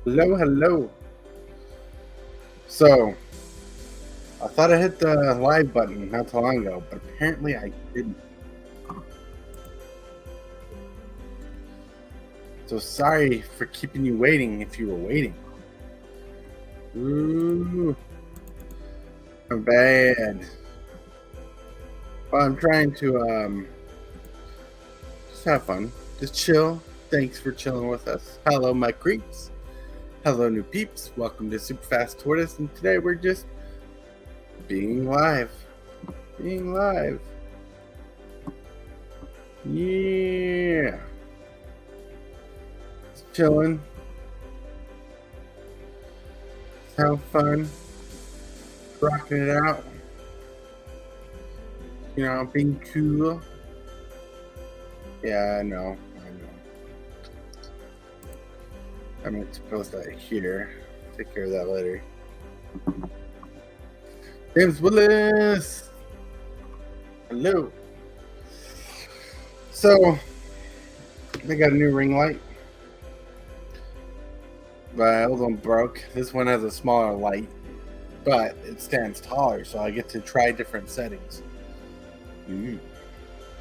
Hello, hello. So, I thought I hit the live button not too long ago, but apparently I didn't. So sorry for keeping you waiting if you were waiting. Ooh, I'm bad. Well, I'm trying to just have fun. Just chill. Thanks for chilling with us. Hello, my creeps. Hello, new peeps. Welcome to Super Fast Tortoise, and today we're just being live. Being live. Yeah. Just chilling. Have fun. Rocking it out. You know, being cool. Yeah, I know. I'm going to post that here. Take care of that later. James Willis! Hello. So, they got a new ring light. My old one broke. This one has a smaller light, but it stands taller, so I get to try different settings.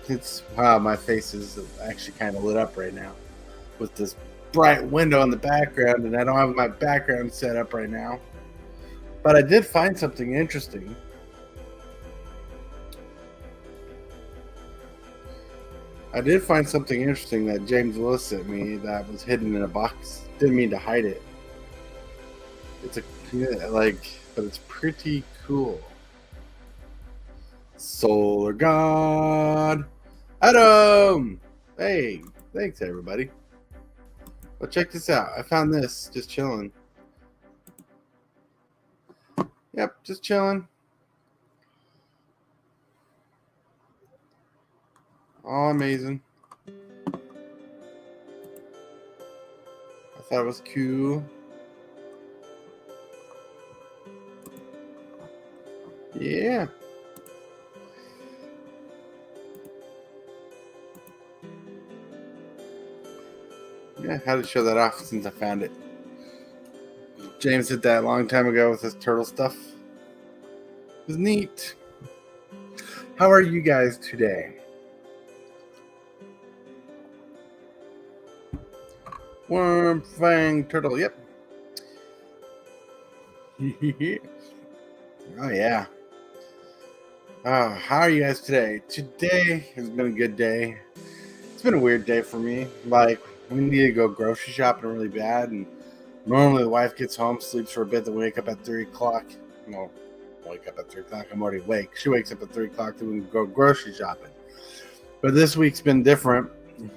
It's wow, my face is actually kind of lit up right now with this bright window in the background, and I don't have my background set up right now. But I did find something interesting. That James Willis sent me that was hidden in a box. Didn't mean to hide it. It's but it's pretty cool. Solar God Adam! Hey, thanks everybody. Well, check this out. I found this just chilling. Yep, just chilling. Oh, amazing. I thought it was cool. Yeah. Yeah, I had to show that off since I found it. James did that a long time ago with his turtle stuff. It was neat. How are you guys today? Worm Fang Turtle, yep. Oh, yeah. How are you guys today? Today has been a good day. It's been a weird day for me. Like, we need to go grocery shopping really bad, and normally the wife gets home, sleeps for a bit, then wake up at 3 o'clock. Well, wake up at 3 o'clock. I'm already awake. She wakes up at 3 o'clock to go grocery shopping. But this week's been different.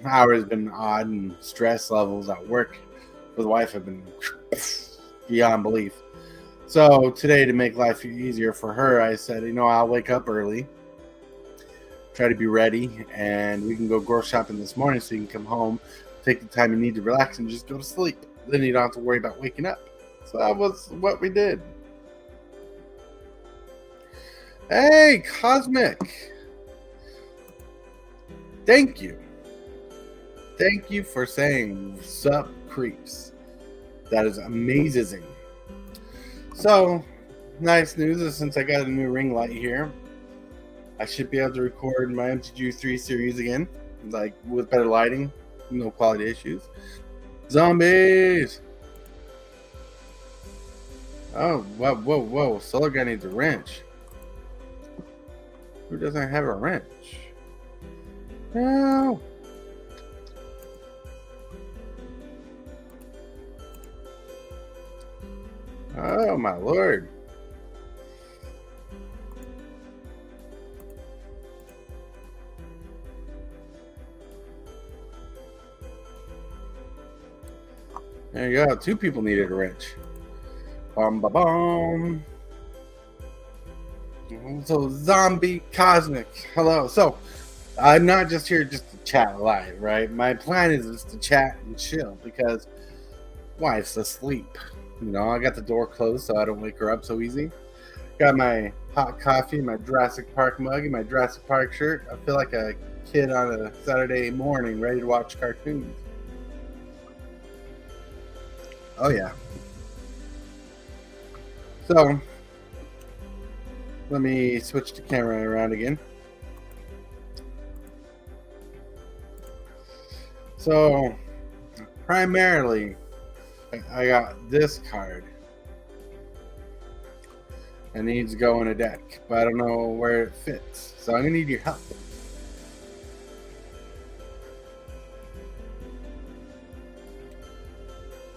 Hours have been odd, and stress levels at work for the wife have been beyond belief. So today, to make life easier for her, I said, I'll wake up early, try to be ready, and we can go grocery shopping this morning so you can come home, take the time you need to relax, and just go to sleep. Then you don't have to worry about waking up. So that was what we did. Hey, Cosmic! Thank you. Thank you for saying sup, creeps. That is amazing. So, nice news is since I got a new ring light here, I should be able to record my MTG3 series again, like with better lighting, no quality issues. Zombies! Oh, whoa. Solar Guy needs a wrench. Who doesn't have a wrench? No! Oh, my lord. There you go. 2 people needed a wrench. Bum. So, Zombie Cosmic. Hello. So, I'm not just here just to chat live, right? My plan is just to chat and chill because wife's asleep. I got the door closed so I don't wake her up so easy. Got my hot coffee, my Jurassic Park mug, and my Jurassic Park shirt. I feel like a kid on a Saturday morning ready to watch cartoons. Oh yeah. So let me switch the camera around again. So primarily, I got this card. It needs to go in a deck, but I don't know where it fits. So I'm gonna need your help.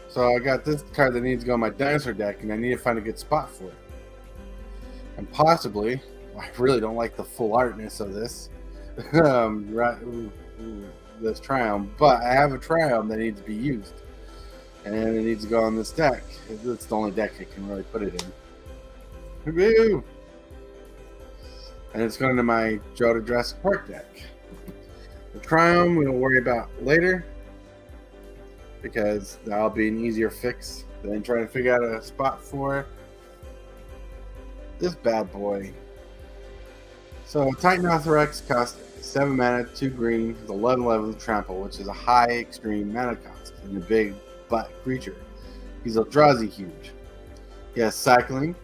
So I got this card that needs to go in my dinosaur deck, and I need to find a good spot for it. And possibly, I really don't like the full artness of this, this Triumph, but I have a Triumph that needs to be used, and it needs to go on this deck. It's the only deck I can really put it in. Woo! And it's going to my Jota Jurassic Park deck. The Triumph we'll worry about later, because that'll be an easier fix than trying to figure out a spot for this bad boy. So Titanosaurus Rex costs 7 mana, 2 green, with 11/11 with trample, which is a high extreme mana cost and a big butt creature. He's Eldrazi huge. He has cycling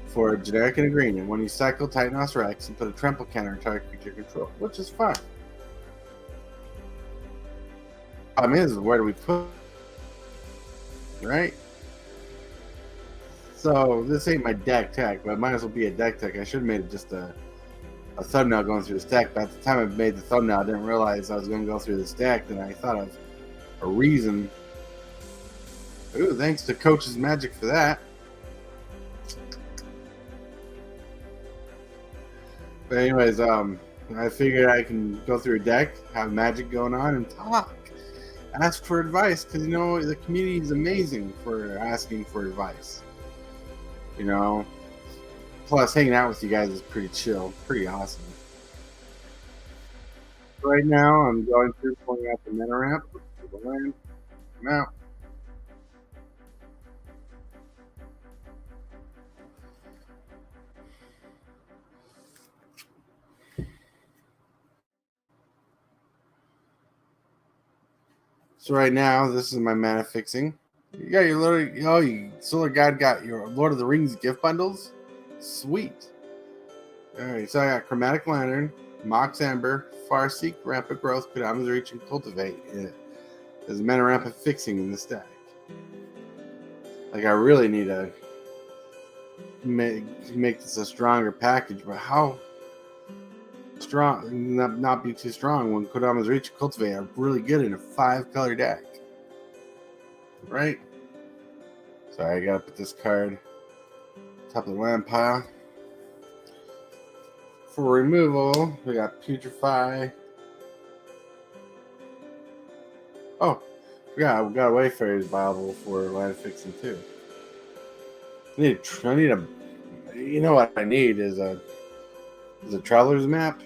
for a generic and a green, and when you cycle Titanosaurus Rex, you put a trample counter on target creature control, which is fine. Problem is, where do we put it? Right? So this ain't my deck tech, but it might as well be a deck tech. I should have made it just a thumbnail going through this deck, but at the time I made the thumbnail, I didn't realize I was going to go through this deck, and I thought of a reason. Ooh, thanks to Coach's Magic for that. But anyways, I figured I can go through a deck, have magic going on, and talk. Ask for advice, because, you know, the community is amazing for asking for advice. You know, plus hanging out with you guys is pretty chill, pretty awesome. Right now, I'm going through pulling out the mana ramp for the land. Now, so right now, this is my mana fixing. You got your you Solar God got your Lord of the Rings gift bundles. Sweet. Alright, so I got Chromatic Lantern, Mox Amber, Farseek, Rampant Growth, Kodama's Reach, and Cultivate. There's mana rampant fixing in this deck. Like, I really need to make this a stronger package, but how strong, not be too strong when Kodama's Reach and Cultivate are really good in a 5-color deck. Right? Sorry, I gotta put this card top of the land pile. For removal, we got Putrefy. Oh, we got Wayfarer's available for land fixing too. I need a. You know what I need is a traveler's map.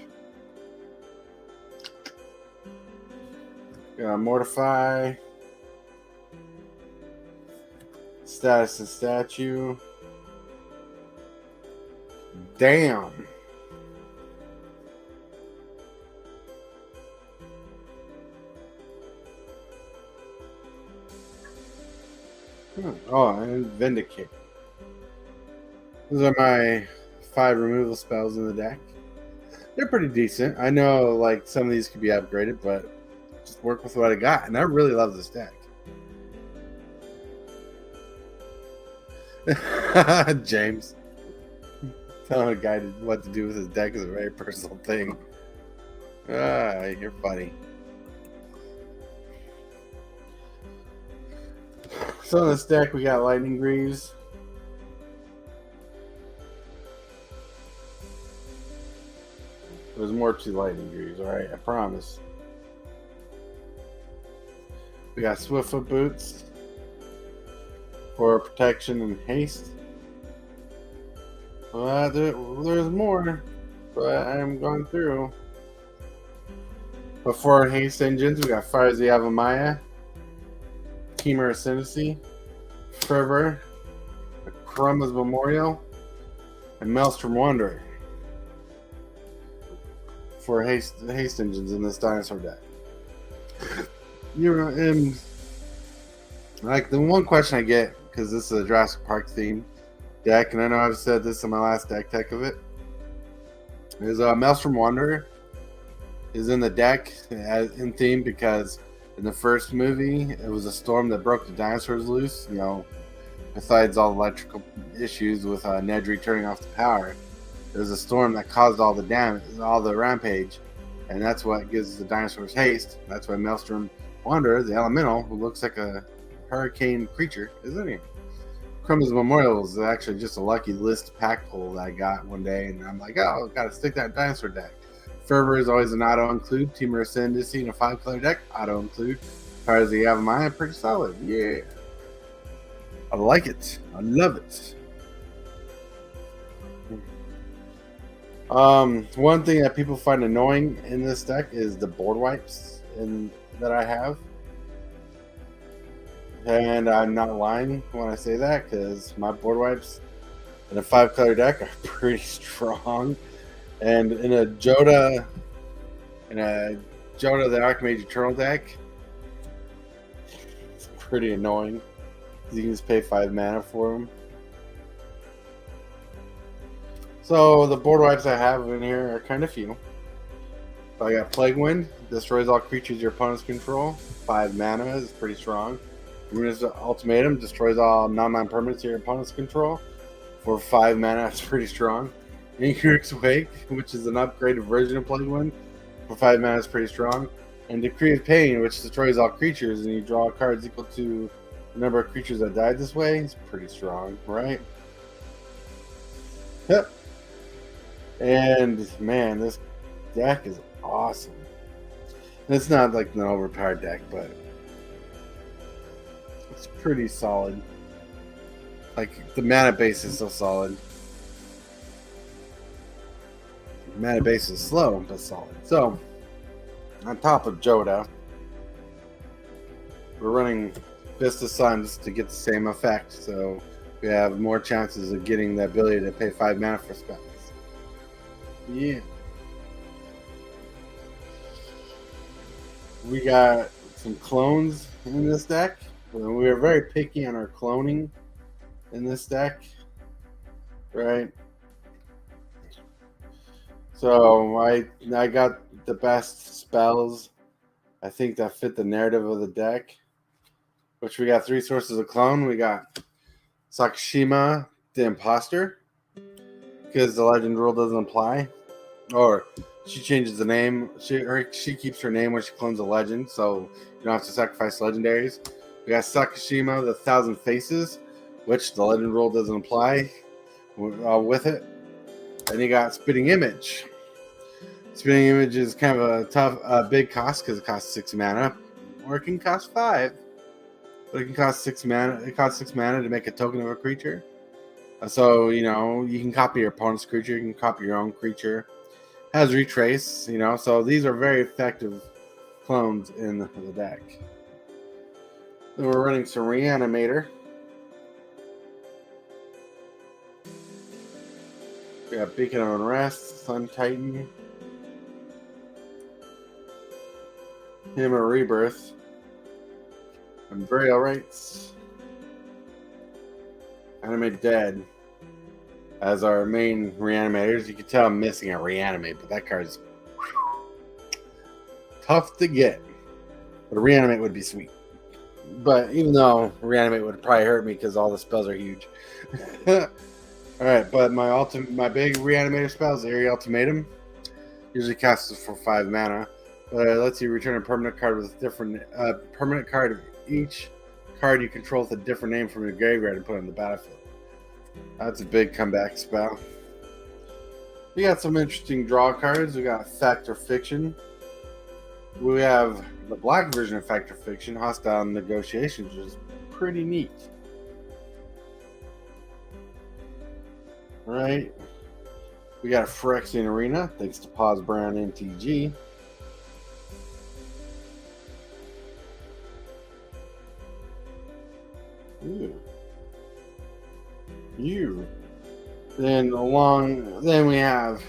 Mortify. Status and statue. Damn. Oh, and Vindicate. Those are my 5 removal spells in the deck. They're pretty decent. I know, like, some of these could be upgraded, but just work with what I got. And I really love this deck. James. Telling a guy what to do with his deck is a very personal thing. You're funny. So in this deck we got Lightning Greaves. There's more to Lightning Greaves, alright, I promise. We got Swiftfoot Boots for protection and haste. There's more, but I'm going through. Before haste engines, we got Fires of the Avamaya, Chimera Ascendancy, Fervor, Karama's Memorial, and Maelstrom Wanderer for haste engines in this dinosaur deck. Like the one question I get, because this is a Jurassic Park theme deck, and I know I've said this in my last deck tech of it, is Maelstrom Wanderer is in the deck in theme because in the first movie it was a storm that broke the dinosaurs loose. Besides all the electrical issues with Nedry turning off the power, there was a storm that caused all the damage, all the rampage, and that's what gives the dinosaurs haste. That's why Maelstrom Wanderer, the elemental, who looks like a hurricane creature, isn't he? Crumb's Memorial is actually just a lucky list pack pull that I got one day, and I'm like, oh, gotta stick that dinosaur deck. Fervor is always an auto include. Teamer Ascendancy in a 5-color deck, auto include. Cards that you have in mind, pretty solid. Yeah. I like it. I love it. One thing that people find annoying in this deck is the board wipes that I have. And I'm not lying when I say that, because my board wipes in a 5-color deck are pretty strong. And in a Joda the Archmage Eternal deck, it's pretty annoying. You can just pay 5 mana for them. So the board wipes I have in here are kind of few. So I got Plague Wind, destroys all creatures your opponents control. 5 mana is pretty strong. Ruinous Ultimatum, destroys all non-land permanents your opponents control. For 5 mana, it's pretty strong. Inkrick's Wake, which is an upgraded version of Plague Wind, for 5 mana is pretty strong. And Decree of Pain, which destroys all creatures, and you draw cards equal to the number of creatures that died this way. It's pretty strong, right? Yep. And man, this deck is awesome. And it's not like an overpowered deck, but it's pretty solid. Like the mana base is so solid. Mana base is slow but solid. So on top of Joda, we're running Vista Suns to get the same effect. So we have more chances of getting the ability to pay 5 mana for spells. Yeah. We got some clones in this deck. We are very picky on our cloning in this deck, right? So I got the best spells, I think, that fit the narrative of the deck, which we got 3 sources of clone. We got Sakashima the Imposter, because the legend rule doesn't apply, or she changes the name. She keeps her name when she clones a legend, so you don't have to sacrifice legendaries. We got Sakashima the Thousand Faces, which the legend rule doesn't apply with it. And you got Spitting Image. Spitting Image is kind of a big cost because it costs 6 mana, or it can cost 5. But it can cost 6 mana. It costs 6 mana to make a token of a creature. So you can copy your opponent's creature. You can copy your own creature. Has retrace. So these are very effective clones in the deck. Then we're running some Reanimator. We got Beacon of Unrest, Sun Titan, Hymn of Rebirth, and Burial Rites, Animate Dead as our main reanimators. You can tell I'm missing a Reanimate, but that card's tough to get. But a Reanimate would be sweet. But even though Reanimate would probably hurt me because all the spells are huge. Alright, but my big Reanimator spell is Eerie Ultimatum. Usually casts for 5 mana. But it lets you return a permanent card with a different permanent card of each card you control with a different name from your graveyard and put it on the battlefield. That's a big comeback spell. We got some interesting draw cards. We got Fact or Fiction. We have the black version of Fact or Fiction, Hostile Negotiations, which is pretty neat. Right. We got a Phyrexian Arena, thanks to Pause Brown MTG. Then we have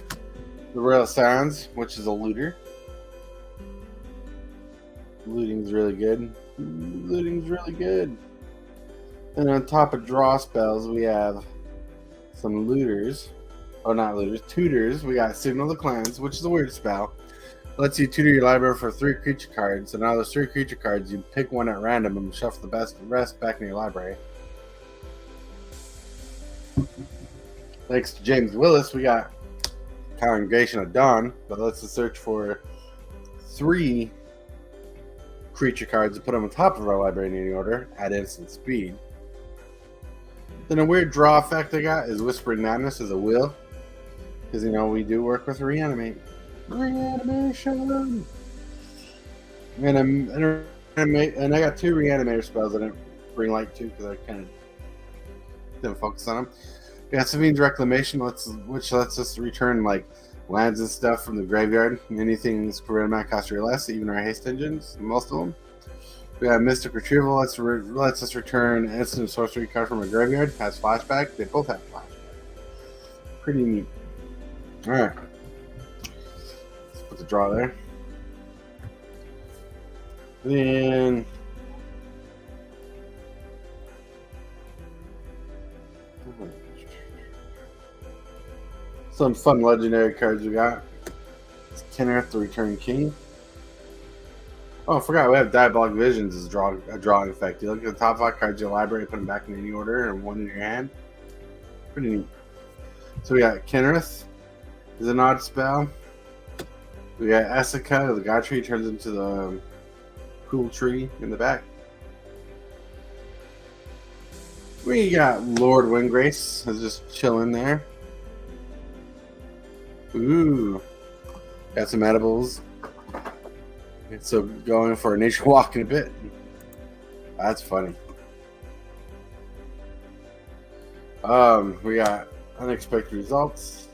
the Royal Sounds, which is a looter. Looting's really good. And on top of draw spells, we have some looters. Oh, not looters, tutors. We got Signal of the Clans, which is a weird spell. Lets you tutor your library for 3 creature cards. And out of those 3 creature cards, you pick one at random and shuffle the rest back in your library. Thanks to James Willis, we got Congregation of Dawn, that lets us search for 3 creature cards and put them on top of our library in any order at instant speed. Then a weird draw effect I got is Whispering Madness as a will. Because, we do work with Reanimate. Reanimation! And I got 2 Reanimator spells I didn't bring light to because I kind of didn't focus on them. We got Savine's Reclamation, which lets us return lands and stuff from the graveyard. Anything that's charisma cost or less, even our haste engines, most of them. We got Mystic Retrieval, lets us return instant sorcery card from a graveyard. Has flashback. They both have flashback. Pretty neat. Alright. Let's put the draw there. Then some fun legendary cards we got. It's Kenrith, the Return King. Oh, I forgot we have Diabolic Visions as a drawing effect. You look at the top 5 cards of your library, put them back in any order, and 1 in your hand. Pretty neat. So we got Kenrith is an odd spell. We got Essica, the God Tree turns into the cool tree in the back. We got Lord Windgrace is just chilling there. Ooh, got some edibles. So going for a nature walk in a bit. That's funny. We got Unexpected Results.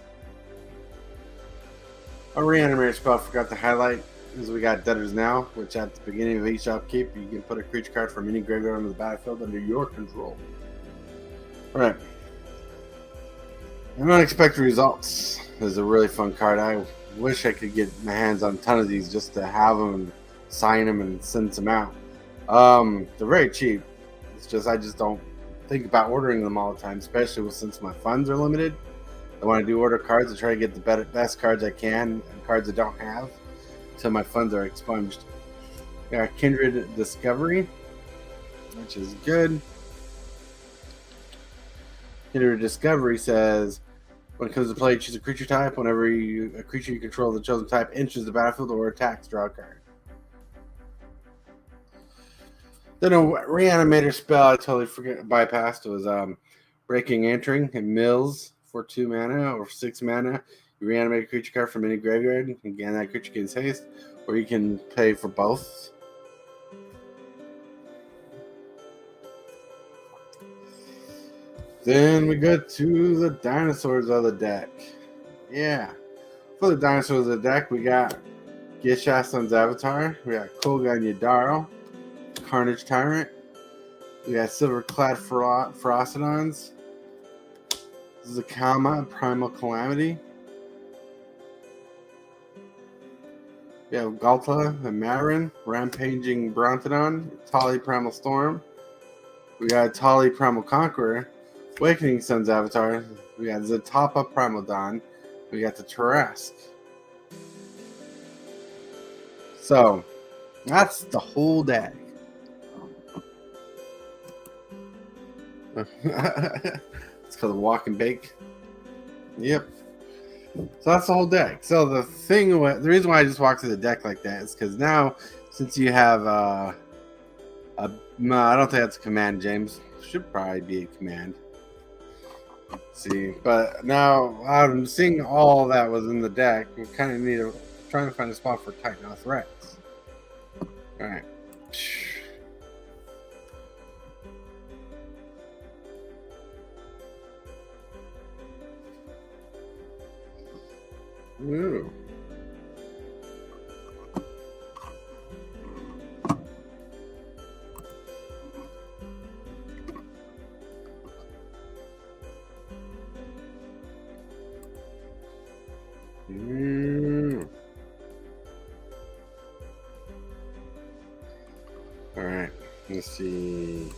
A Reanimator spell I forgot to highlight is we got Debtors Now, which at the beginning of each upkeep you can put a creature card from any graveyard onto the battlefield under your control. Alright. And Unexpected Results is a really fun card. I wish I could get my hands on a ton of these just to have them and sign them and send some out. They're very cheap. It's just I just don't think about ordering them all the time, especially since my funds are limited. I want to do order cards and try to get the best cards I can and cards I don't have until my funds are expunged. We got Kindred Discovery, which is good. Kindred Discovery says, when it comes to play, choose a creature type. Whenever a creature you control of the chosen type enters the battlefield or attacks, draw a card. Then a Reanimator spell I totally bypassed was Breaking Entering. It mills for 2 mana or 6 mana. You reanimate a creature card from any graveyard. Again, that creature gains haste, or you can pay for both. Then we go to the dinosaurs of the deck. Yeah. For the dinosaurs of the deck, we got Gishaslan's Avatar. We got Kolgan Yadaro, Carnage Tyrant. We got Silverclad Ferocidons. Zakama, Primal Calamity. We have Galta and Marin, Rampaging Brontodon, Tali Primal Storm. We got Tali Primal Conqueror, Awakening Sun's Avatar. We got Zatapa Primal Dawn. We got the Tarrasque. So, that's the whole deck. It's called a Walk and Bake. Yep. So that's the whole deck. So the reason why I just walked through the deck like that is because now, since you have no, I don't think that's a command, James. Should probably be a command. Let's see, but now I'm seeing all that was in the deck. We kind of trying to find a spot for Titanous Rex. All right. Ooh. All right. Let's see.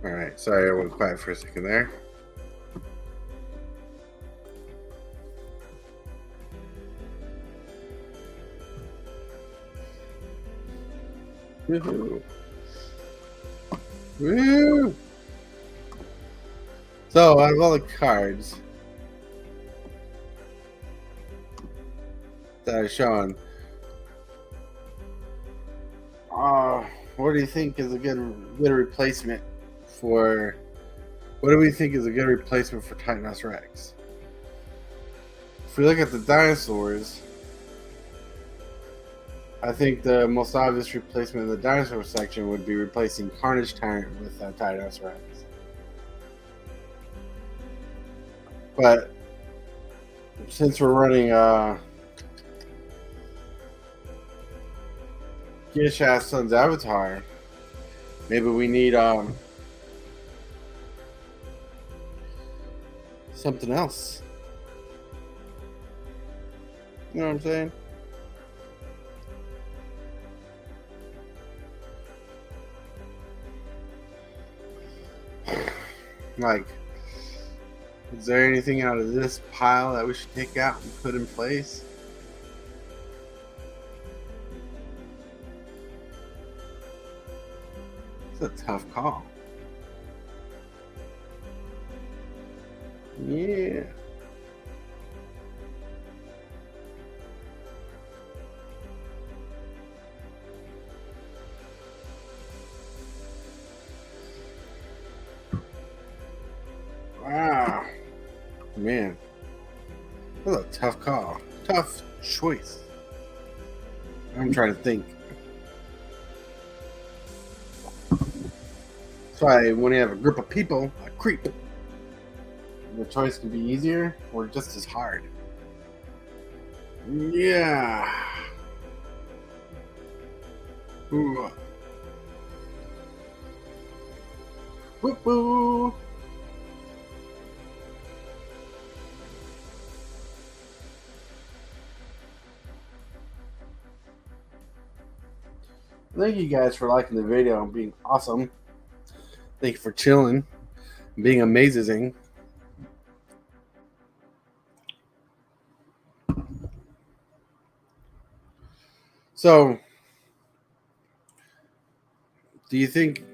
Alright, sorry I went quiet for a second there. Woohoo! Woo! So, out of all the cards that are shown, what do you think is a good replacement for? What do we think is a good replacement for Titanosaurus Rex? If we look at the dinosaurs, I think the most obvious replacement in the dinosaur section would be replacing Carnage Tyrant with Titanosaurus Rex. But since we're running Gishath's son's avatar, maybe we need something else. You know what I'm saying? Like, is there anything out of this pile that we should take out and put in place? It's a tough call. Yeah. Wow. Man. That's a tough call. Tough choice. I'm trying to think. That's why when you have a group of people, a creep, the choice can be easier or just as hard. Yeah. Ooh. Woo-woo. Thank you guys for liking the video and being awesome. Thank you for chilling, being amazing. So, do you think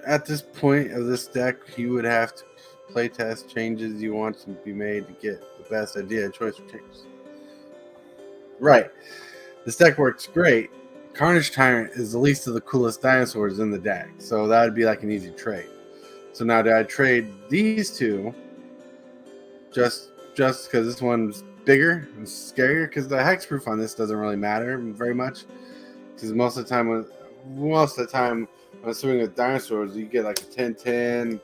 at this point of this deck you would have to playtest changes you want to be made to get the best idea of choice for changes? Right. This deck works great. Carnage Tyrant is the least of the coolest dinosaurs in the deck, so that would be like an easy trade. So now do I trade these two just because this one's bigger and scarier? Because the hexproof on this doesn't really matter very much. Because most of the time when I'm swimming with dinosaurs, you get like a 10-10.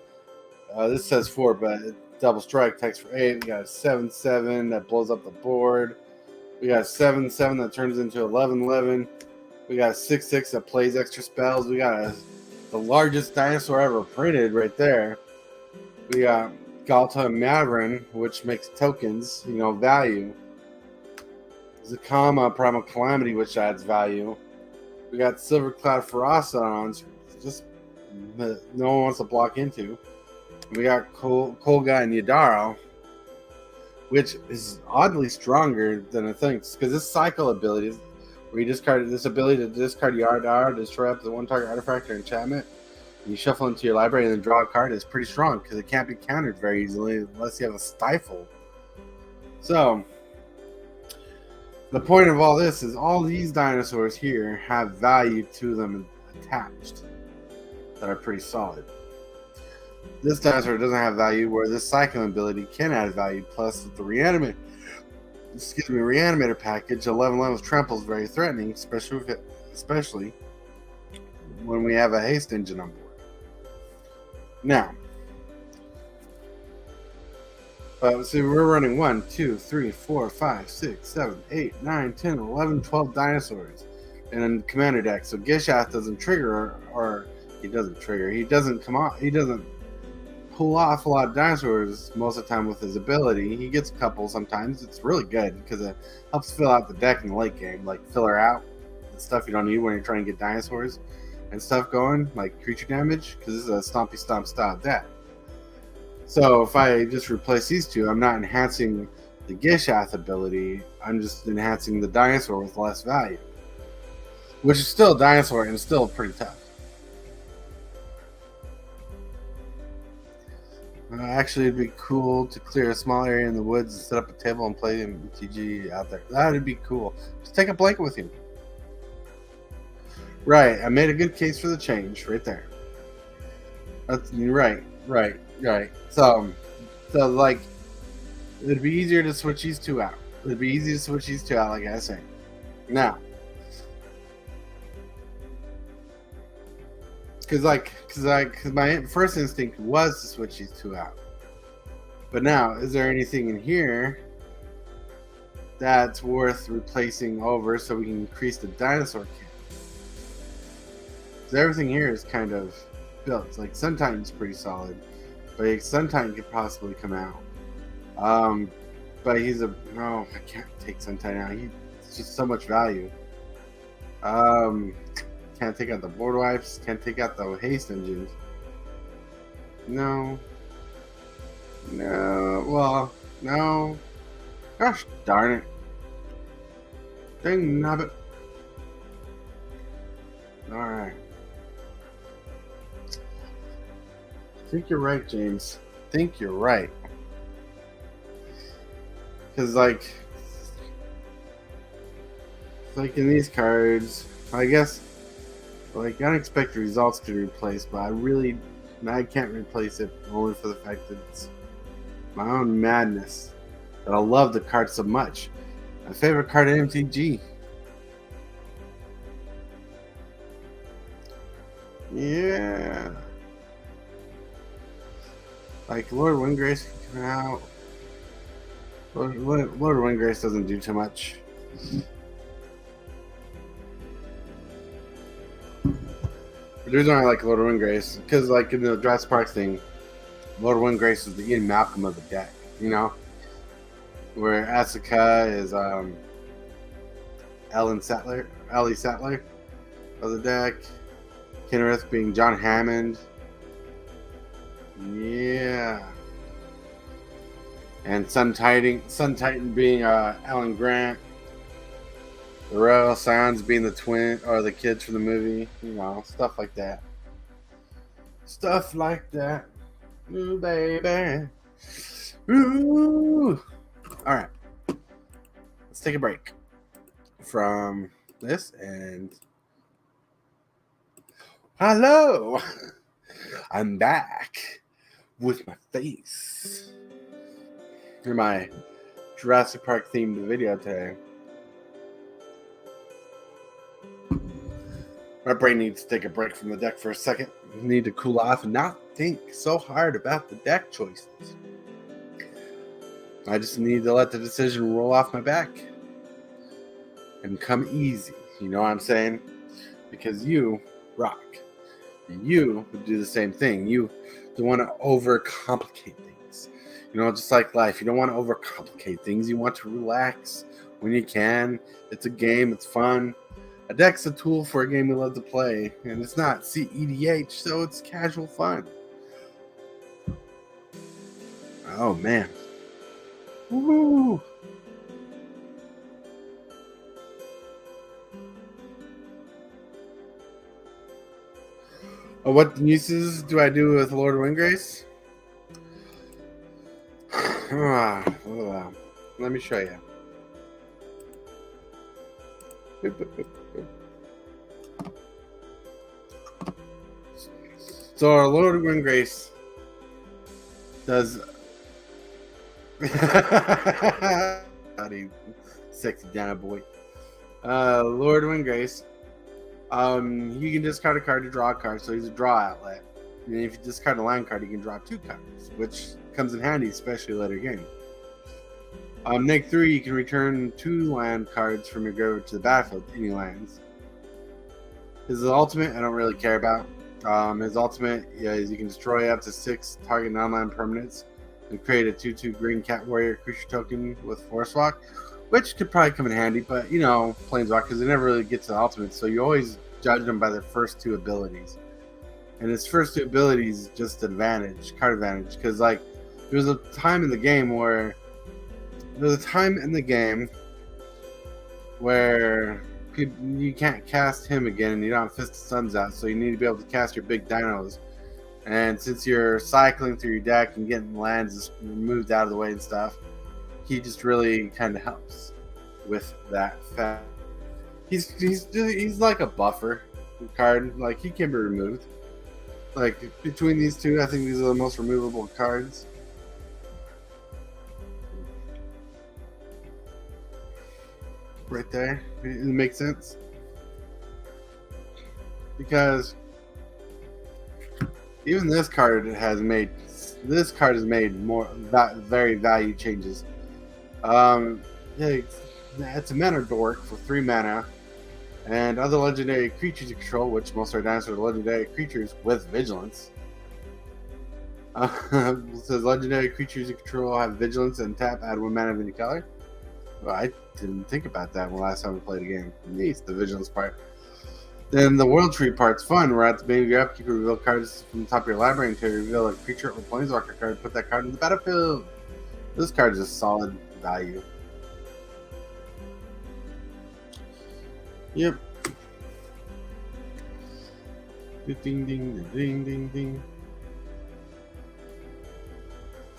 This says 4, but double strike text for 8. We got a 7-7 that blows up the board. We got a 7-7 that turns into 11-11. We got a 6-6 that plays extra spells. We got the largest dinosaur ever printed right there. We got Galta Mavrin, which makes tokens, value. Zakama Primal Calamity, which adds value. We got Silvercloud Ferocodons, just no one wants to block into. We got Kolga and Yadaro, which is oddly stronger than I think, because this cycle ability, where you discard this ability to discard Yadaro, destroy up to one target artifact or enchantment, and you shuffle into your library and then draw a card, is pretty strong because it can't be countered very easily unless you have a stifle. So, the point of all this is all these dinosaurs here have value to them attached that are pretty solid. This dinosaur doesn't have value, where this cycling ability can add value. Plus, the reanimator package 11-11 with trample is very threatening, especially when we have a haste engine on board. Now, see, we're running 1, 2, 3, 4, 5, 6, 7, 8, 9, 10, 11, 12 dinosaurs in a commander deck. So Gishath doesn't trigger, or he doesn't trigger. He doesn't pull off a lot of dinosaurs most of the time with his ability. He gets a couple sometimes. It's really good because it helps fill out the deck in the late game, like filler out the stuff you don't need when you're trying to get dinosaurs. and stuff going, like creature damage, because this is a stompy stomp style deck. So if I just replace these two, I'm not enhancing the Gishath ability, I'm just enhancing the dinosaur with less value. Which is still a dinosaur and still pretty tough. Actually, it'd be cool to clear a small area in the woods and set up a table and play MTG out there. That'd be cool. Just take a blanket with you. Right, I made a good case for the change right there. That's right. So like, it'd be easier to switch these two out. It'd be easy to switch these two out, like I was saying. Now, because my first instinct was to switch these two out. But now, is there anything in here that's worth replacing over so we can increase the dinosaur count? Because everything here is kind of built. Like Sun Titan's pretty solid, but Sun Titan could possibly come out. But he's no, I can't take Sun Titan out. He's just so much value. Can't take out the board wipes. Can't take out the haste engines. No. Well, no. Gosh darn it. Dang nabbit. Alright. I think you're right, James. I think you're right. Because, like in these cards, I guess, like, unexpected results could replace, but I can't replace it only for the fact that it's my own madness that I love the card so much. My favorite card in MTG. Yeah. Like, Lord Windgrace can come out. Lord Windgrace doesn't do too much. The reason I like Lord of Windgrace, because like in the Jurassic Park thing, Lord of Windgrace is the Ian Malcolm of the deck, you know? Where Asuka is Ellie Sattler of the deck. Kenrith being John Hammond. Yeah. And Sun Titan being Alan Grant. The Royal Scions being the twin or the kids from the movie, you know, stuff like that. Stuff like that. Ooh, baby. Ooh. All right. Let's take a break from this and hello. I'm back with my face for my Jurassic Park themed video today. My brain needs to take a break from the deck for a second. I need to cool off and not think so hard about the deck choices. I just need to let the decision roll off my back and come easy. You know what I'm saying? Because you rock. You would do the same thing. You don't want to overcomplicate things. You know, just like life. You don't want to overcomplicate things. You want to relax when you can. It's a game. It's fun. A deck's a tool for a game we love to play, and it's not CEDH, so it's casual fun. Oh, man. Woo! What uses do I do with Lord of Windgrace? Let me show you. So our Lord of Windgrace does howdy, sexy Dana boy. Lord of Windgrace. You can discard a card to draw a card, so he's a draw outlet. And if you discard a land card, you can draw 2 cards, which comes in handy, especially later game. Neg 3, you can return 2 land cards from your graveyard to the battlefield, any lands. His ultimate, I don't really care about. His ultimate is you can destroy up to 6 target non-land permanents and create a 2/2 green cat warrior creature token with Force Walk, which could probably come in handy, but you know, Planeswalkers, they never really get to the ultimate, so you always judge them by their first two abilities. And his first two abilities just card advantage. Because like there was a time in the game where you can't cast him again, and you don't have Fist of Suns out, so you need to be able to cast your big dinos. And since you're cycling through your deck and getting lands moved out of the way and stuff, he just really kind of helps with that fact. He's like a buffer card. Like, he can be removed. Like, between these two, I think these are the most removable cards. Right there. It makes sense. Because even this card has made more very value changes. It's a mana dork for 3 mana, and other legendary creatures you control, which most of our dinosaurs are legendary creatures with vigilance. It says legendary creatures you control have vigilance and tap, add 1 mana of any color. Well, I didn't think about that when last time we played a game. Neat, the vigilance part. Then the World Tree part's fun. Where at the beginning of your upkeep, you reveal cards from the top of your library until you reveal a creature or planeswalker card. Put that card in the battlefield. This card is a solid value. Yep. Ding ding ding ding ding.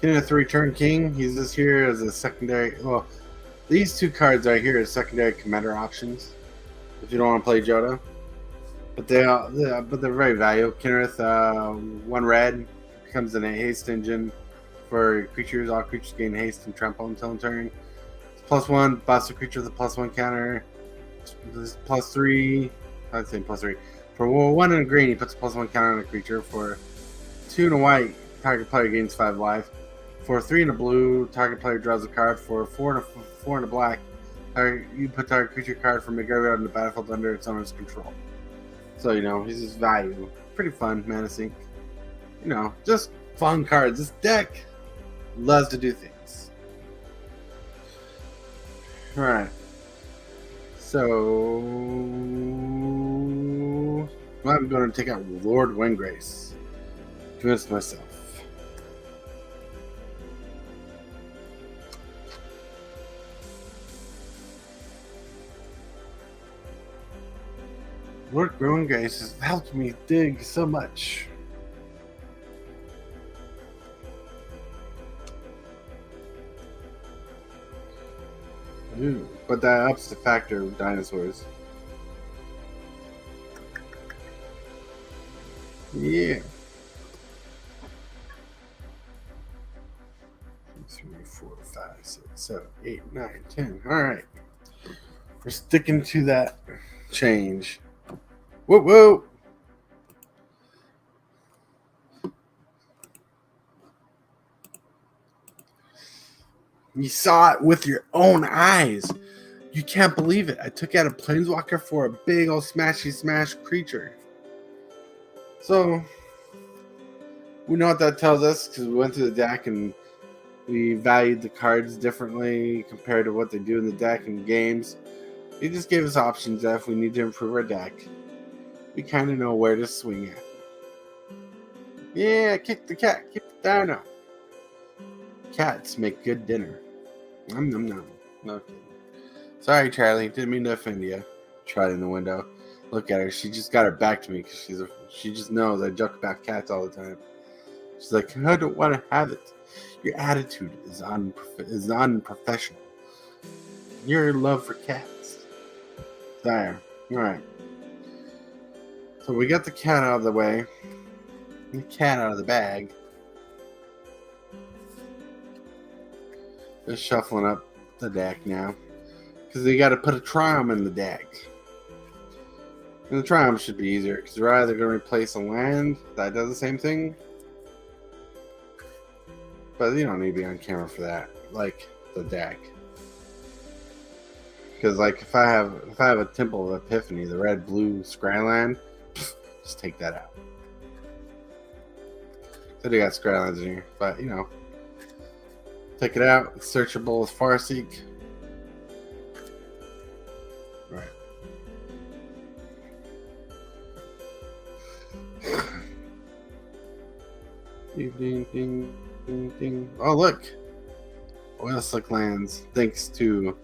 Kenneth the Return King. He's this here as a secondary. Well, these two cards right here as secondary commander options. If you don't want to play Jodo. But they're very valuable. Kenneth, 1 red, becomes an haste engine for creatures. All creatures gain haste and trample until in turn. It's +1, boss a creature with a +1 counter. This +3, I'd say +3. For 1 and a green, he puts a +1 counter on a creature. For 2 and a white, target player gains 5 life. For 3 and a blue, target player draws a card. For 4 and a black, you put target creature card from the graveyard in the battlefield under its owner's control. So, he's just value. Pretty fun, Mana Sink. Just fun cards. This deck loves to do things. Alright. So, I'm going to take out Lord Windgrace. Convince myself. Lord Windgrace has helped me dig so much. Ooh, but that ups the factor of dinosaurs. Yeah. 3, 4, 5, 6, 7, 8, 9, 10. Alright. We're sticking to that change. Whoa, whoa! You saw it with your own eyes. You can't believe it. I took out a planeswalker for a big old smashy smash creature. So, we know what that tells us because we went through the deck and we valued the cards differently compared to what they do in the deck and games. It just gave us options that if we need to improve our deck, we kind of know where to swing at. Yeah, kick the cat, kick the dino. Cats make good dinner. Nom nom nom. No kidding. Sorry, Charlie. Didn't mean to offend you. Tried in the window. Look at her. She just got her back to me because she just knows I joke about cats all the time. She's like, I don't want to have it. Your attitude is unprofessional. Your love for cats. There. All right. So we got the cat out of the way. The cat out of the bag. Just shuffling up the deck now. Because you got to put a Triumph in the deck. And the Triumph should be easier. Because you're either going to replace a land that does the same thing. But you don't need to be on camera for that. Like the deck. Because like if I have a Temple of Epiphany, the red-blue Scryland, just take that out. So they got Skylands in here, but take it out. It's searchable with Farseek. Right. Ding, ding, ding, ding, ding. Oh, look. Oil slick lands. Thanks to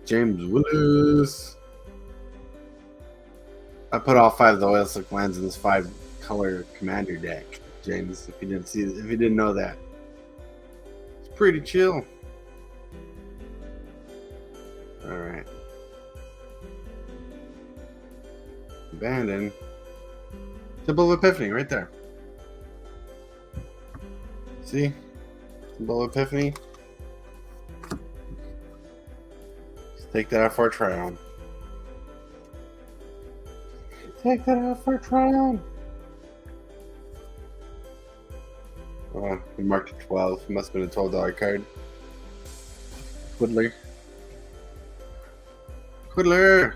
James Willis. I put all 5 of the oil slick lands in this 5-color commander deck, James. If you didn't know that, it's pretty chill. All right. Abandon. Symbol of Epiphany, right there. See? Symbol of Epiphany. Just take that out for a try on. Take that out for a try on. Oh, he marked it 12. It must have been a $12 card. Quiddler. Quiddler!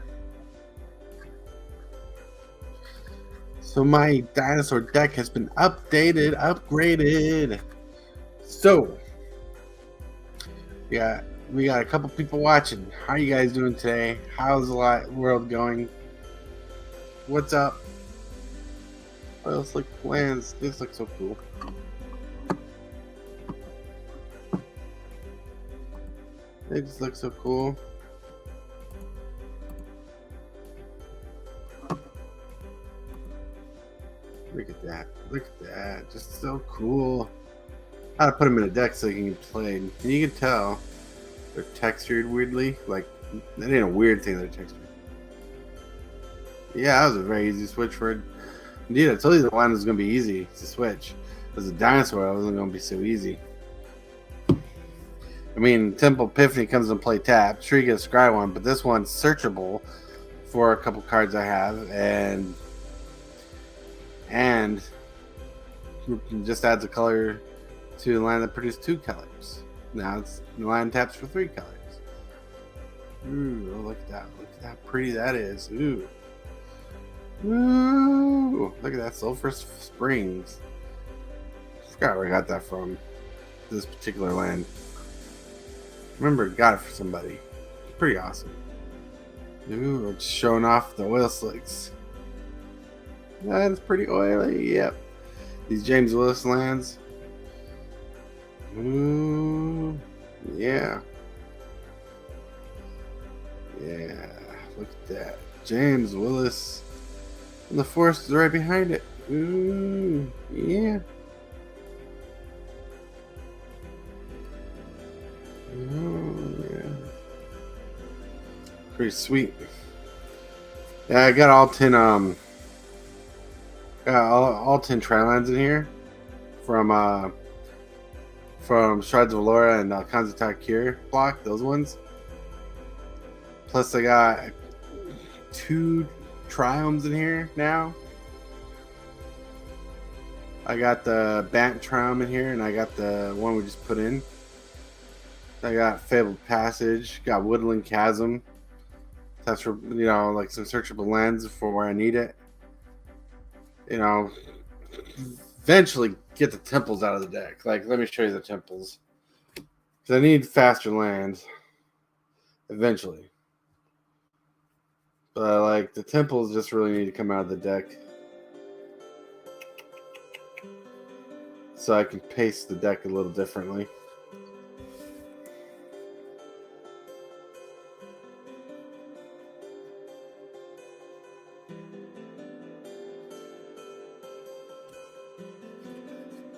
So my dinosaur deck has been upgraded. So, yeah, we got a couple people watching. How are you guys doing today? How's the world going? What's up? What else like plans? This looks so cool. They just look so cool. Look at that. Look at that. Just so cool. How to put them in a deck so they can get played. And you can tell they're textured weirdly. Like, that ain't a weird thing, they're textured. Yeah, that was a very easy switch for it. Indeed, I told you the line was going to be easy to switch. As a dinosaur, it wasn't going to be so easy. I mean, Temple Epiphany comes into play tap. Sure, you get a scry one, but this one's searchable for a couple cards I have, and just adds a color to the line that produced 2 colors. Now the line taps for 3 colors. Ooh, oh, look at that! Look at how pretty that is. Ooh, ooh! Look at that, Sulphur Springs. I forgot where I got that from. This particular land. Remember, got it for somebody. Pretty awesome. Ooh, it's showing off the oil slicks. That's pretty oily. Yep. These James Willis lands. Ooh, yeah. Yeah. Look at that. James Willis. And the forest is right behind it. Ooh, yeah. Oh, yeah. Pretty sweet. Yeah, I got all 10 all 10 Trilands in here from Strides of Allura and Kanzatak Cure block, those ones. Plus I got 2 Triomes in here now. I got the Bant Triome in here, and I got the one we just put in. I got Fabled Passage, got Woodland Chasm. That's for, like some searchable lands for where I need it. Eventually get the temples out of the deck. Like, let me show you the temples. Because I need faster lands. Eventually. But, like, the temples just really need to come out of the deck. So I can pace the deck a little differently.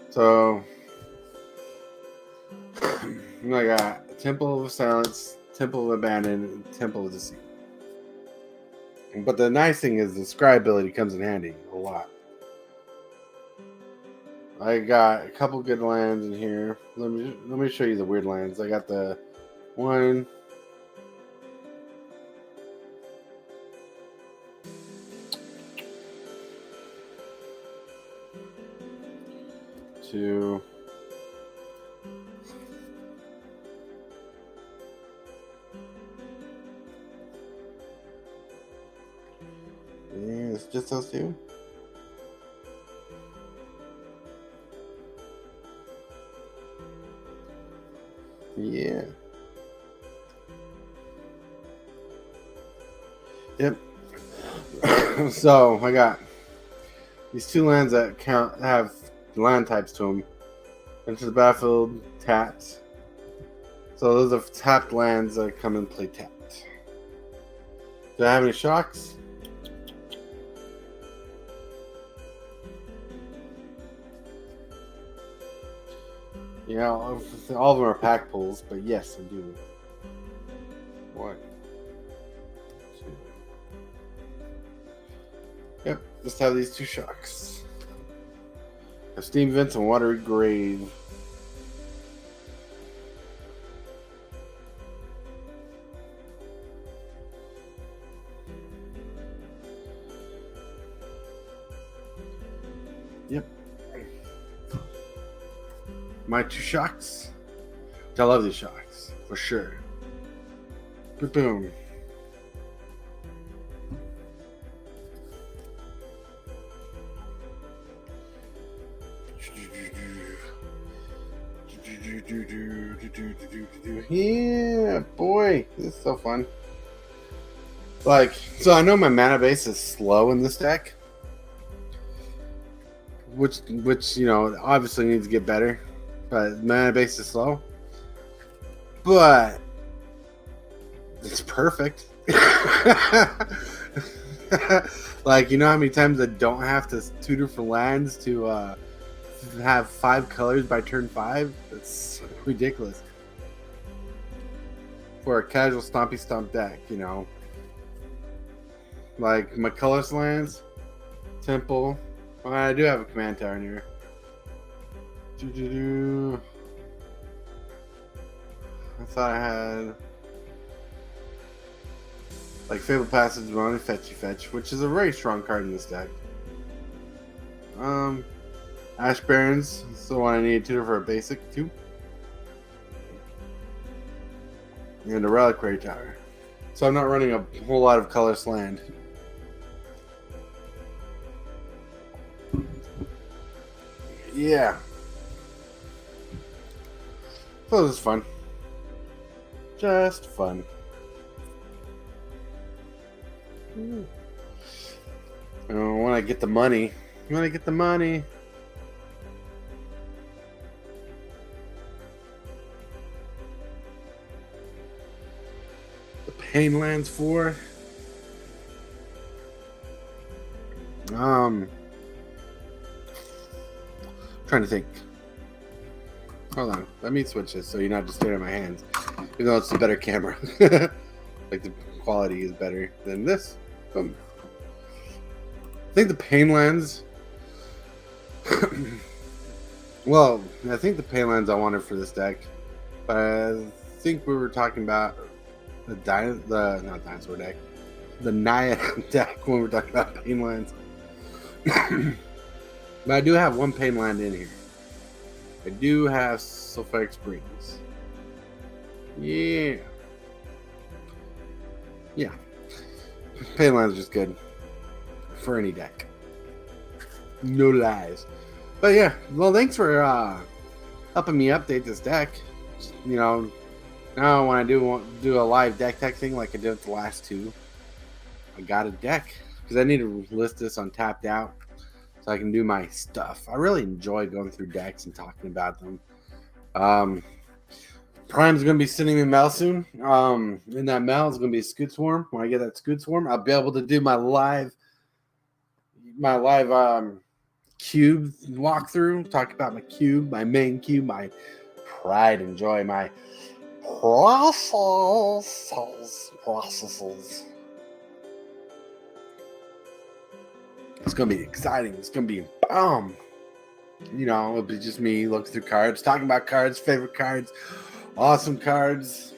So, I got Temple of Silence, Temple of Abandon, and Temple of Deceit. But the nice thing is the scry ability comes in handy a lot. I got a couple good lands in here. Let me show you the weird lands. I got the 1, 2, it's just those 2. Yeah. Yep. So I got these two lands that count have land types to them. Enter the battlefield tapped. So those are tapped lands that come and play tapped. Do I have any shocks? Yeah, all of them are pack pulls, but yes, I do. One, two. Yep, just have these two shocks. A Steam Vents and Watery Grave. Yep. My two shocks. I love these shocks, for sure. Boom. Yeah, boy, this is so fun. Like, so I know my mana base is slow in this deck, which you know obviously needs to get better. But mana base is slow, but it's perfect. Like, you know how many times I don't have to tutor for lands to have 5 colors by turn 5? That's ridiculous. For a casual stompy stomp deck, you know. Like, my colorless lands, Temple. Well, I do have a command tower in here. I thought I had like Fable Passage, Running Fetchy Fetch, which is a very strong card in this deck. Ash Barrens is the one I need to for a basic too. And a Reliquary Tower. So I'm not running a whole lot of colorless land. Yeah. So this is fun. Just fun. When I get the money. When I get the money. The Pain Lands 4. Trying to think. Hold on. Let me switch this so you're not just staring at my hands. Even though it's a better camera. Like, the quality is better than this. Boom. I think the Pain Lands. Well, I think the Pain Lands I wanted for this deck. But I think we were talking about not Dinosaur deck. The Naya deck when we were talking about Pain Lands. But I do have one Pain Land in here. I do have Sulphuric Springs. Yeah. Yeah. Pain Land's just good. For any deck. No lies. But yeah, well, thanks for helping me update this deck. You know, now when I do a live deck thing like I did with the last two, I got a deck. Because I need to list this on Tapped Out so I can do my stuff. I really enjoy going through decks and talking about them. Prime's going to be sending me mail soon. In that mail is going to be a Scoot Swarm. When I get that Scoot Swarm, I'll be able to do my live cube walkthrough. Talk about my cube, my main cube, my pride and joy, my processes. It's going to be exciting. It's going to be you know, it'll be just me looking through cards, talking about cards, favorite cards, awesome cards.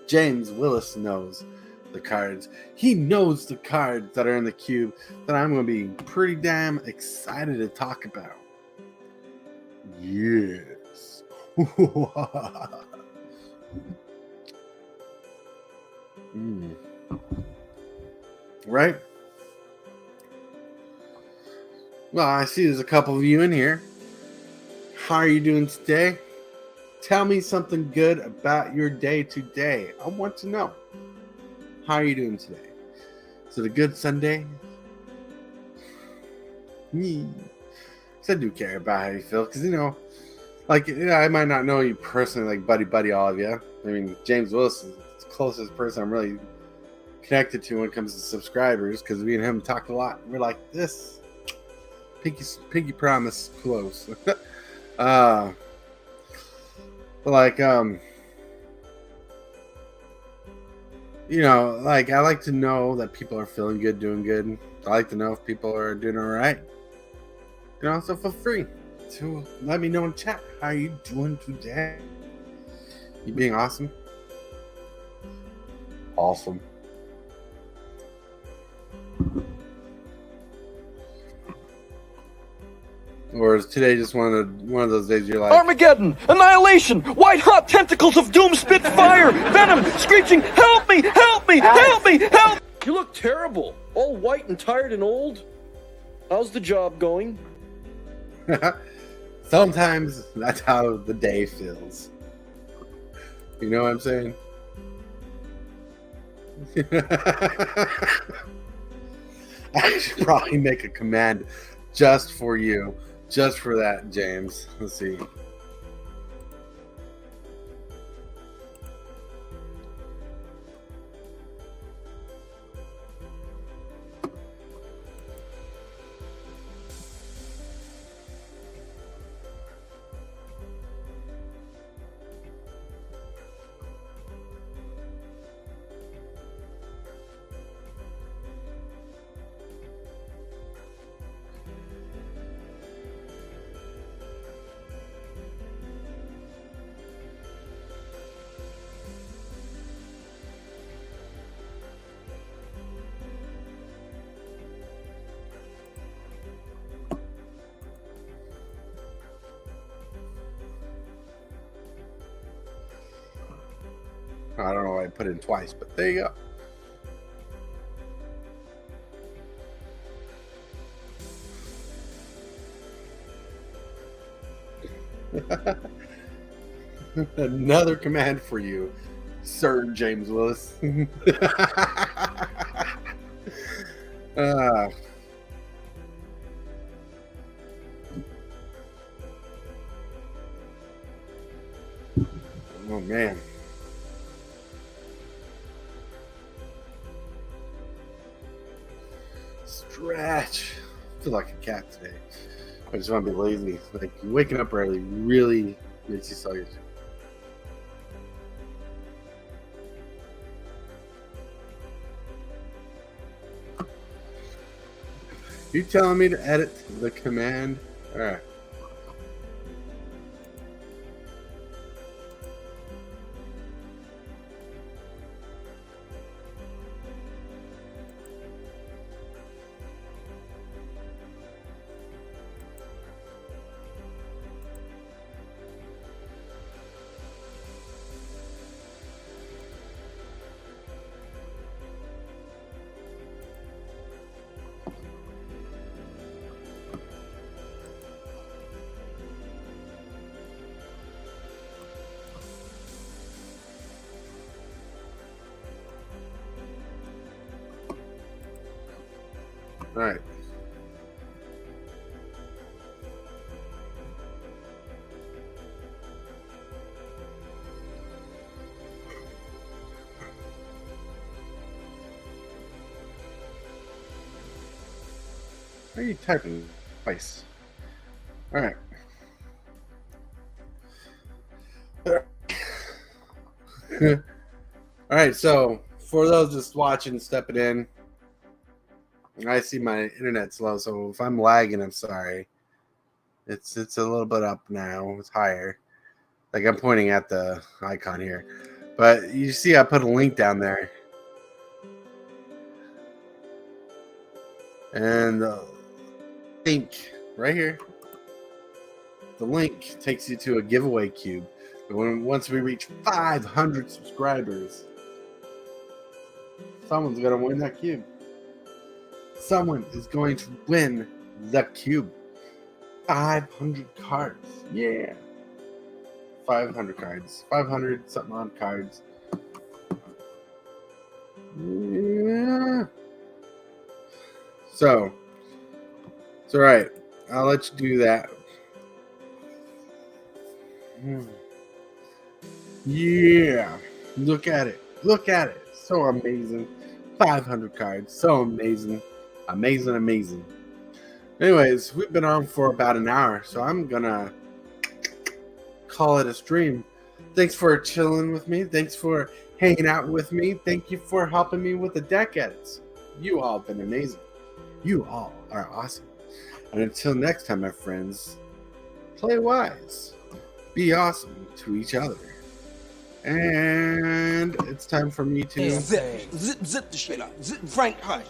James Willis knows the cards. He knows the cards that are in the cube that I'm going to be pretty damn excited to talk about. Yes. Right? Well, I see there's a couple of you in here. How are you doing today? Tell me something good about your day today. I want to know. How are you doing today? Is it a good Sunday? I do care about how you feel, because, like, I might not know you personally, like buddy, all of you. I mean, James Wilson is the closest person I'm really connected to when it comes to subscribers, because me and him talk a lot. We're like this, pinky promise, close. Like, like, I like to know that people are feeling good, doing good. I like to know if people are doing all right. So feel free to let me know in chat. How are you doing today? You being awesome? Awesome. Or is today just one of those days you're like, Armageddon! Annihilation! White-hot tentacles of doom spit fire! Venom! Screeching! Help me! Help me! Help me! Help! You look terrible. All white and tired and old. How's the job going? Sometimes that's how the day feels. You know what I'm saying? I should probably make a command just for you. Just for that, James. Let's see. I don't know why I put it in twice, but there you go. Another command for you, Sir James Willis. Oh man. Stretch. I feel like a cat today. I just want to be lazy. Like, waking up early really makes you sluggish. You telling me to edit the command? All right. All right. Why are you typing twice? All right. All right. So for those just watching, stepping in, I see my internet's low, so if I'm lagging, I'm sorry. It's a little bit up now. It's higher. Like, I'm pointing at the icon here. But you see I put a link down there. And the link right here. The link takes you to a giveaway cube. But once we reach 500 subscribers, someone's going to win that cube. Someone is going to win the cube. 500 cards. Yeah. 500 cards. 500 something on cards. Yeah. So It's all right. I'll let you do that. Yeah. Look at it. Look at it. So amazing. 500 cards. So amazing. Amazing, amazing. Anyways, we've been on for about an hour, so I'm gonna call it a stream. Thanks for chilling with me. Thanks for hanging out with me. Thank you for helping me with the deck edits. You all have been amazing. You all are awesome. And until next time, my friends, play wise. Be awesome to each other. And it's time for me to... Zip the shit up. Frank, hush.